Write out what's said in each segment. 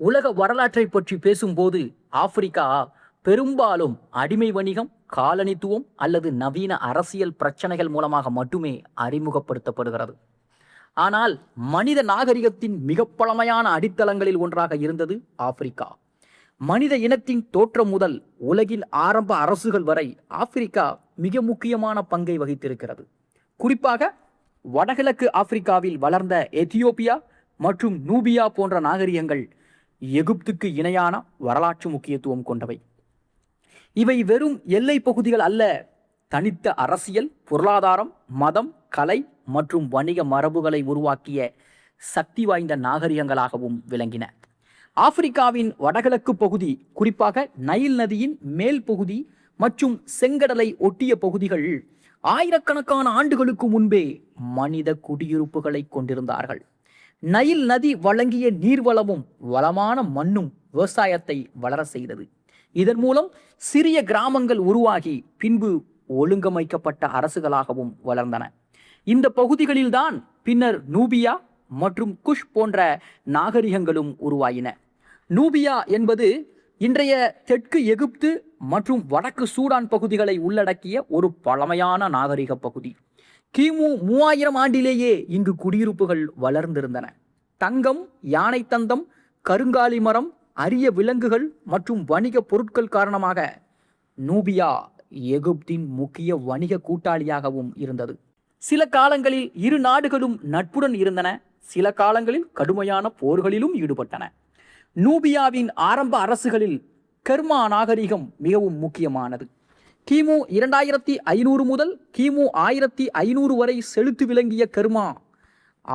உலக வரலாற்றை பற்றி பேசும்போது ஆப்பிரிக்கா பெரும்பாலும் அடிமை வணிகம், காலனித்துவம் அல்லது நவீன அரசியல் பிரச்சனைகள் மூலமாக மட்டுமே அறிமுகப்படுத்தப்படுகிறது. ஆனால் மனித நாகரிகத்தின் மிக பழமையான அடித்தளங்களில் ஒன்றாக இருந்தது ஆப்பிரிக்கா. மனித இனத்தின் தோற்றம் முதல் உலகின் ஆரம்ப அரசுகள் வரை ஆப்பிரிக்கா மிக முக்கியமான பங்கை வகித்திருக்கிறது. குறிப்பாக வடகிழக்கு ஆப்பிரிக்காவில் வளர்ந்த எத்தியோப்பியா மற்றும் நூபியா போன்ற நாகரிகங்கள் எகிப்துக்கு இணையான வரலாற்று முக்கியத்துவம் கொண்டவை. இவை வெறும் எல்லை பகுதிகள் அல்ல, தனித்த அரசியல், பொருளாதாரம், மதம், கலை மற்றும் வணிக மரபுகளை உருவாக்கிய சக்தி வாய்ந்த நாகரிகங்களாகவும் விளங்கின. ஆப்பிரிக்காவின் வடகிழக்கு பகுதி, குறிப்பாக நைல் நதியின் மேல் பகுதி மற்றும் செங்கடலை ஒட்டிய பகுதிகள் ஆயிரக்கணக்கான ஆண்டுகளுக்கு முன்பே மனித குடியிருப்புகளை கொண்டிருந்தார்கள். நைல் நதி வழங்கிய நீர்வளமும் வளமான மண்ணும் விவசாயத்தை வளர செய்தது. இதன் மூலம் சிறிய கிராமங்கள் உருவாகி பின்பு ஒழுங்கமைக்கப்பட்ட அரசுகளாகவும் வளர்ந்தன. இந்த பகுதிகளில்தான் பின்னர் நூபியா மற்றும் குஷ் போன்ற நாகரிகங்களும் உருவாயின. நூபியா என்பது இன்றைய தெற்கு எகிப்து மற்றும் வடக்கு சூடான் பகுதிகளை உள்ளடக்கிய ஒரு பழமையான நாகரிக பகுதி. கிமு 3000 ஆண்டிலேயே இங்கு குடியிருப்புகள் வளர்ந்திருந்தன. தங்கம், யானை தந்தம், கருங்காலி மரம், அரிய விலங்குகள் மற்றும் வணிக பொருட்கள் காரணமாக நூபியா எகிப்தின் முக்கிய வணிக கூட்டாளியாகவும் இருந்தது. சில காலங்களில் இரு நாடுகளும் நட்புடன் இருந்தன, சில காலங்களில் கடுமையான போர்களிலும் ஈடுபட்டன. நூபியாவின் ஆரம்ப அரசுகளில் கெர்மா நாகரிகம் மிகவும் முக்கியமானது. கிமு 2500 முதல் கிமு 1500 வரை செழித்து விளங்கிய கெர்மா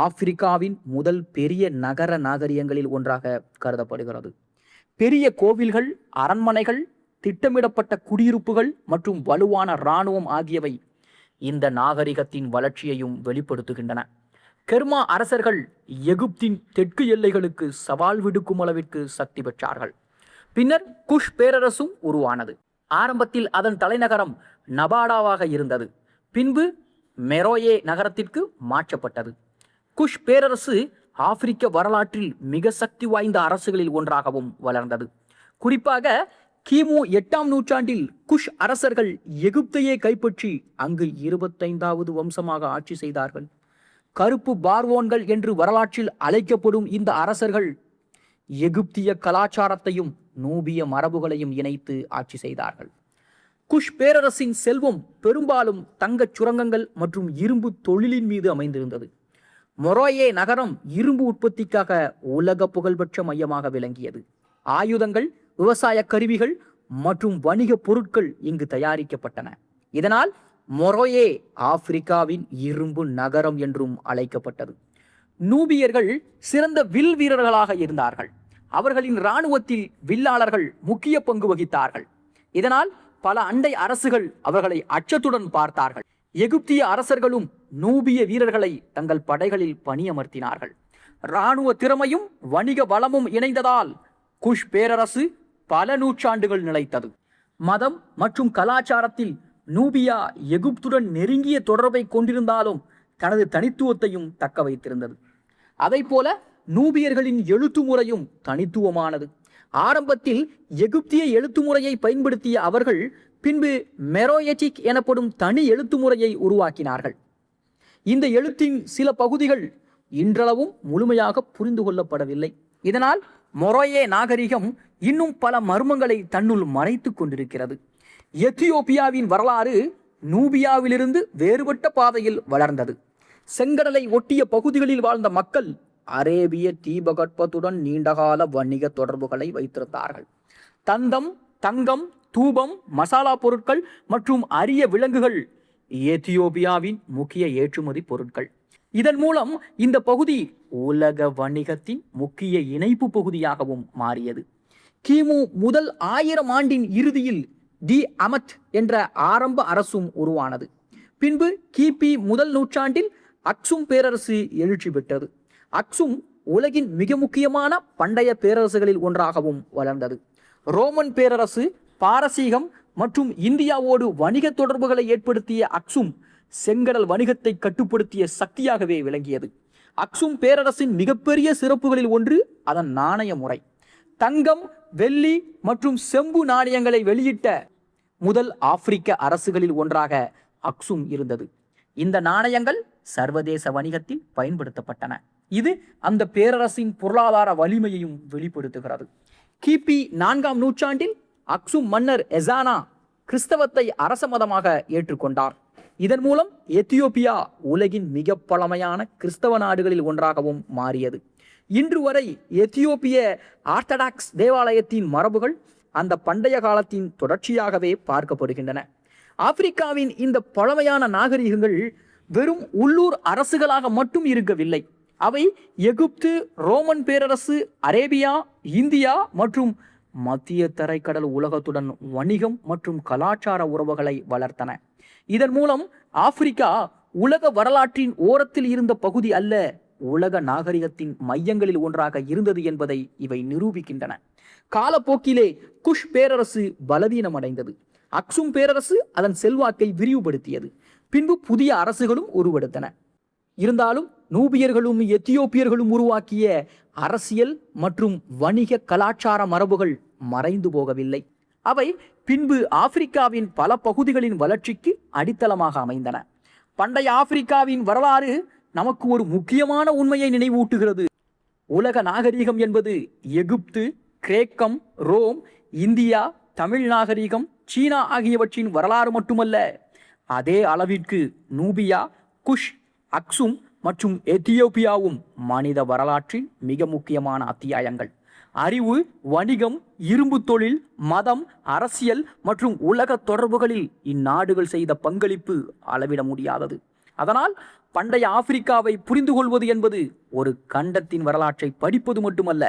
ஆப்பிரிக்காவின் முதல் பெரிய நகர நாகரிகங்களில் ஒன்றாக கருதப்படுகிறது. பெரிய கோவில்கள், அரண்மனைகள், திட்டமிடப்பட்ட குடியிருப்புகள் மற்றும் வலுவான இராணுவம் ஆகியவை இந்த நாகரிகத்தின் வளர்ச்சியையும் வெளிப்படுத்துகின்றன. கெர்மா அரசர்கள் எகிப்தின் தெற்கு எல்லைகளுக்கு சவால் விடுக்கும் அளவிற்கு சக்தி பெற்றார்கள். பின்னர் குஷ் பேரரசும் உருவானது. ஆரம்பத்தில் அதன் தலைநகரம் நபாடாவாக இருந்தது, பின்பு மெரோயே நகரத்திற்கு மாற்றப்பட்டது. குஷ் பேரரசு ஆப்பிரிக்க வரலாற்றில் மிக சக்தி வாய்ந்த அரசுகளில் ஒன்றாகவும் வளர்ந்தது. குறிப்பாக கிமு 8ஆம் நூற்றாண்டில் குஷ் அரசர்கள் எகிப்தையே கைப்பற்றி அங்கு 25வது வம்சமாக ஆட்சி செய்தார்கள். கருப்பு பார்வோன்கள் என்று வரலாற்றில் அழைக்கப்படும் இந்த அரசர்கள் எகிப்திய கலாச்சாரத்தையும் நூபிய மரபுகளையும் இணைத்து ஆட்சி செய்தார்கள். குஷ் பேரரசின் செல்வம் பெரும்பாலும் தங்கச் சுரங்கங்கள் மற்றும் இரும்பு தொழிலின் மீது அமைந்திருந்தது. மொரோயே நகரம் இரும்பு உற்பத்திக்காக உலக புகழ்பெற்ற மையமாக விளங்கியது. ஆயுதங்கள், விவசாய கருவிகள் மற்றும் வணிக பொருட்கள் இங்கு தயாரிக்கப்பட்டன. இதனால் மொரோயே ஆப்பிரிக்காவின் இரும்பு நகரம் என்றும் அழைக்கப்பட்டது. நூபியர்கள் சிறந்த வில் வீரர்களாக இருந்தார்கள். அவர்களின் இராணுவத்தில் வில்லாளர்கள் முக்கிய பங்கு வகித்தார்கள். இதனால் பல அண்டை அரசுகள் அவர்களை அச்சத்துடன் பார்த்தார்கள். எகிப்திய அரசர்களும் நூபிய வீரர்களை தங்கள் படைகளில் பணியமர்த்தினார்கள். இராணுவ திறமையும் வணிக வளமும் இணைந்ததால் குஷ் பேரரசு பல நூற்றாண்டுகள் நிலைத்தது. மதம் மற்றும் கலாச்சாரத்தில் நூபியா எகிப்துடன் நெருங்கிய தொடர்பை கொண்டிருந்தாலும் தனது தனித்துவத்தையும் தக்க வைத்திருந்தது. அதைப்போல நூபியர்களின் எழுத்து முறையும் தனித்துவமானது. ஆரம்பத்தில் எகிப்திய எழுத்து முறையை பயன்படுத்திய அவர்கள் பின்பு மெரோயட்டிக் எனப்படும் தனி எழுத்து முறையை உருவாக்கினார்கள். இந்த எழுத்தின் சில பகுதிகள் இன்றளவும் முழுமையாக புரிந்து கொள்ளப்படவில்லை. இதனால் மொரோயே நாகரிகம் இன்னும் பல மர்மங்களை தன்னுள் மறைத்து கொண்டிருக்கிறது. எத்தியோப்பியாவின் வரலாறு நூபியாவிலிருந்து வேறுபட்ட பாதையில் வளர்ந்தது. செங்கடலை ஒட்டிய பகுதிகளில் வாழ்ந்த மக்கள் அரேபிய தீபகற்பத்துடன் நீண்டகால வணிக தொடர்புகளை வைத்திருந்தார்கள். தந்தம், தங்கம், தூபம், மசாலா பொருட்கள் மற்றும் அரிய விலங்குகள் எத்தியோப்பியாவின் முக்கிய ஏற்றுமதி பொருட்கள். இதன் மூலம் இந்த பகுதி உலக வணிகத்தின் முக்கிய இணைப்பு பகுதியாகவும் மாறியது. கிமு முதல் 1000 ஆண்டின் இறுதியில் டி அமத் என்ற ஆரம்ப அரசும் உருவானது. பின்பு கிபி முதல் நூற்றாண்டில் அக்சும் பேரரசு எழுச்சி பெற்றது. அக்சும் உலகின் மிக முக்கியமான பண்டைய பேரரசுகளில் ஒன்றாகவும் வளர்ந்தது. ரோமன் பேரரசு, பாரசீகம் மற்றும் இந்தியாவோடு வணிக தொடர்புகளை ஏற்படுத்திய அக்சும் செங்கடல் வணிகத்தை கட்டுப்படுத்திய சக்தியாகவே விளங்கியது. அக்சும் பேரரசின் மிகப்பெரிய சிறப்புகளில் ஒன்று அதன் நாணய முறை. தங்கம், வெள்ளி மற்றும் செம்பு நாணயங்களை வெளியிட்ட முதல் ஆப்பிரிக்க அரசுகளில் ஒன்றாக அக்சும் இருந்தது. இந்த நாணயங்கள் சர்வதேச வணிகத்தில் பயன்படுத்தப்பட்டன. இது அந்த பேரரசின் பொருளாதார வலிமையையும் வெளிப்படுத்துகிறது. கிபி 4ஆம் நூற்றாண்டில் அக்சும் மன்னர் எசானா கிறிஸ்தவத்தை அரச மதமாக ஏற்றுக்கொண்டார். இதன் மூலம் எத்தியோப்பியா உலகின் மிக பழமையான கிறிஸ்தவ நாடுகளில் ஒன்றாகவும் மாறியது. இன்று வரை எத்தியோப்பிய ஆர்த்தடாக்ஸ் தேவாலயத்தின் மரபுகள் அந்த பண்டைய காலத்தின் தொடர்ச்சியாகவே பார்க்கப்படுகின்றன. ஆப்பிரிக்காவின் இந்த பழமையான நாகரிகங்கள் வெறும் உள்ளூர் அரசுகளாக மட்டும் இருக்கவில்லை. அவை எகிப்து, ரோமன் பேரரசு, அரேபியா, இந்தியா மற்றும் மத்திய தரைக்கடல் உலகத்துடன் வணிகம் மற்றும் கலாச்சார உறவுகளை வளர்த்தன. இதன் மூலம் ஆப்பிரிக்கா உலக வரலாற்றின் ஓரத்தில் இருந்த பகுதி அல்ல, உலக நாகரிகத்தின் மையங்களில் ஒன்றாக இருந்தது என்பதை இவை நிரூபிக்கின்றன. காலப்போக்கிலே குஷ் பேரரசு பலவீனமடைந்தது. அக்சும் பேரரசு அதன் செல்வாக்கை விரிவுபடுத்தியது. பின்பு புதிய அரசுகளும் உருவெடுத்தன. இருந்தாலும் நூபியர்களும் எத்தியோப்பியர்களும் உருவாக்கிய அரசியல் மற்றும் வணிக கலாச்சார மரபுகள் மறைந்து போகவில்லை. அவை பின்பு ஆப்பிரிக்காவின் பல பகுதிகளின் வளர்ச்சிக்கு அடித்தளமாக அமைந்தன. பண்டைய ஆப்பிரிக்காவின் வரலாறு நமக்கு ஒரு முக்கியமான உண்மையை நினைவூட்டுகிறது. உலக நாகரிகம் என்பது எகிப்து, கிரேக்கம், ரோம், இந்தியா, தமிழ் நாகரிகம், சீனா ஆகியவற்றின் வரலாறு மட்டுமல்ல. அதே அளவிற்கு நூபியா, குஷ், அக்சும் மற்றும் எத்தியோப்பியாவும் மனித வரலாற்றின் மிக முக்கியமான அத்தியாயங்கள். அறிவு, வணிகம், இரும்பு தொழில், மதம், அரசியல் மற்றும் உலக தொடர்புகளில் இந்நாடுகள் செய்த பங்களிப்பு அளவிட முடியாதது. அதனால் பண்டைய ஆப்பிரிக்காவை புரிந்து கொள்வது என்பது ஒரு கண்டத்தின் வரலாற்றை படிப்பது மட்டுமல்ல,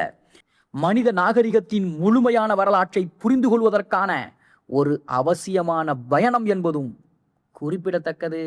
மனித நாகரிகத்தின் முழுமையான வரலாற்றை புரிந்து கொள்வதற்கான ஒரு அவசியமான பயணம் என்பதும் குறிப்பிடத்தக்கது.